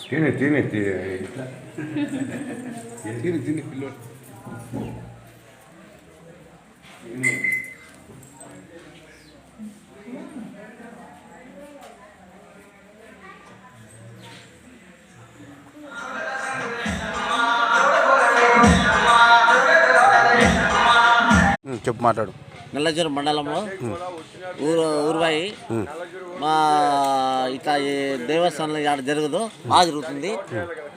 తిని తిని తిని తిని పిల్లలు చెప్పు మాట్లాడు. నల్లజరు మండలంలో ఊరువాయి మా ఇట్లా దేవస్థానంలో ఇక్కడ జరగదు బాగా జరుగుతుంది,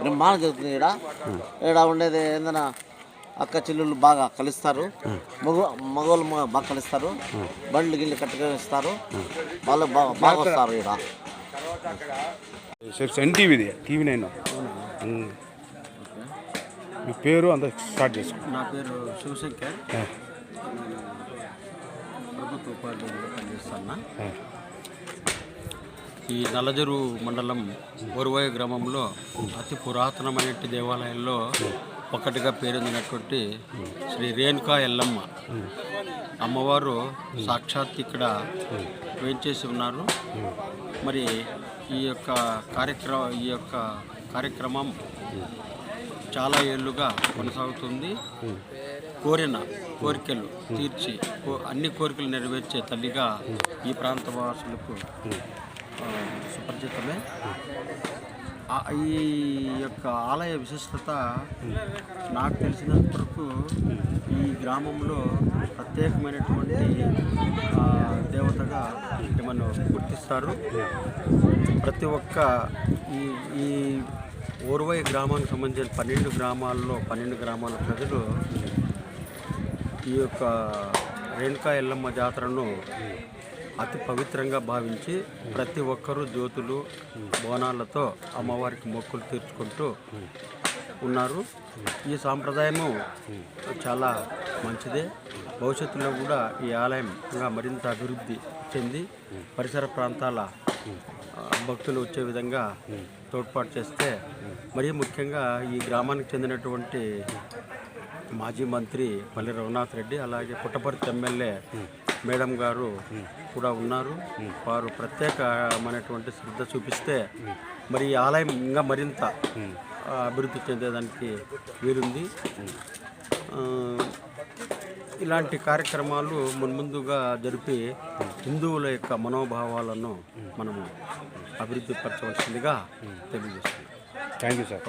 బ్రహ్మాండం జరుగుతుంది. ఇక్కడ ఉండేది ఏందన్నా అక్క చెల్లెళ్ళు బాగా కలుస్తారు, మగవాళ్ళు బాగా కలుస్తారు, బండ్లు గిళ్ళు కట్టుకొని ఇస్తారు, వాళ్ళు బాగా వస్తారు. ఇక్కడ ఎన్టీవీది టీవీ నైన్. మీ పేరు అంతా స్టార్ట్ చేసుకో. నా పేరు శివశంకర్, ప్రభుత్వ ఉపాధ్యాయులుగా పనిచేస్తున్నా. ఈ నల్లజరు మండలం ఓరువాయి గ్రామంలో అతి పురాతనమైన దేవాలయాల్లో ఒకటిగా పేరొందినటువంటి శ్రీ రేణుకా ఎల్లమ్మ అమ్మవారు సాక్షాత్ ఇక్కడ వేంచేసి ఉన్నారు. మరి ఈ యొక్క కార్యక్రమం చాలా ఏళ్ళుగా కొనసాగుతుంది. కోరికలు తీర్చి అన్ని కోరికలు నెరవేర్చే తల్లిగా ఈ ప్రాంత వాసులకు సుపరిచితమే. ఈ యొక్క ఆలయ విశిష్టత నాకు తెలిసినంత వరకు ఈ గ్రామంలో ప్రత్యేకమైనటువంటి దేవతగా మనం గుర్తిస్తారు. ప్రతి ఒక్క ఈ ఓరువాయి గ్రామానికి సంబంధించిన 12 గ్రామాల ప్రజలు ఈ యొక్క రేణుకా ఎల్లమ్మ జాతరను అతి పవిత్రంగా భావించి ప్రతి ఒక్కరూ జ్యోతులు బోనాలతో అమ్మవారికి మొక్కులు తీర్చుకుంటూ ఉన్నారు. ఈ సాంప్రదాయము చాలా మంచిదే. భవిష్యత్తులో కూడా ఈ ఆలయం ఇంకా మరింత అభివృద్ధి చెంది పరిసర ప్రాంతాల భక్తులు వచ్చే విధంగా తోడ్పాటు చేస్తే, మరీ ముఖ్యంగా ఈ గ్రామానికి చెందినటువంటి మాజీ మంత్రి పల్లి రఘునాథ్ రెడ్డి, అలాగే పుట్టపర్తి ఎమ్మెల్యే మేడం గారు కూడా ఉన్నారు. వారు ప్రత్యేకమైనటువంటి శ్రద్ధ చూపిస్తే మరి ఈ ఆలయం ఇంకా మరింత అభివృద్ధి చెందేదానికి వీలుంది. ఇలాంటి కార్యక్రమాలు మున్ముందుగా జరిపి హిందువుల యొక్క మనోభావాలను మనము అభివృద్ధి పరచవలసిందిగా తెలియజేస్తున్నాం. Thank you sir.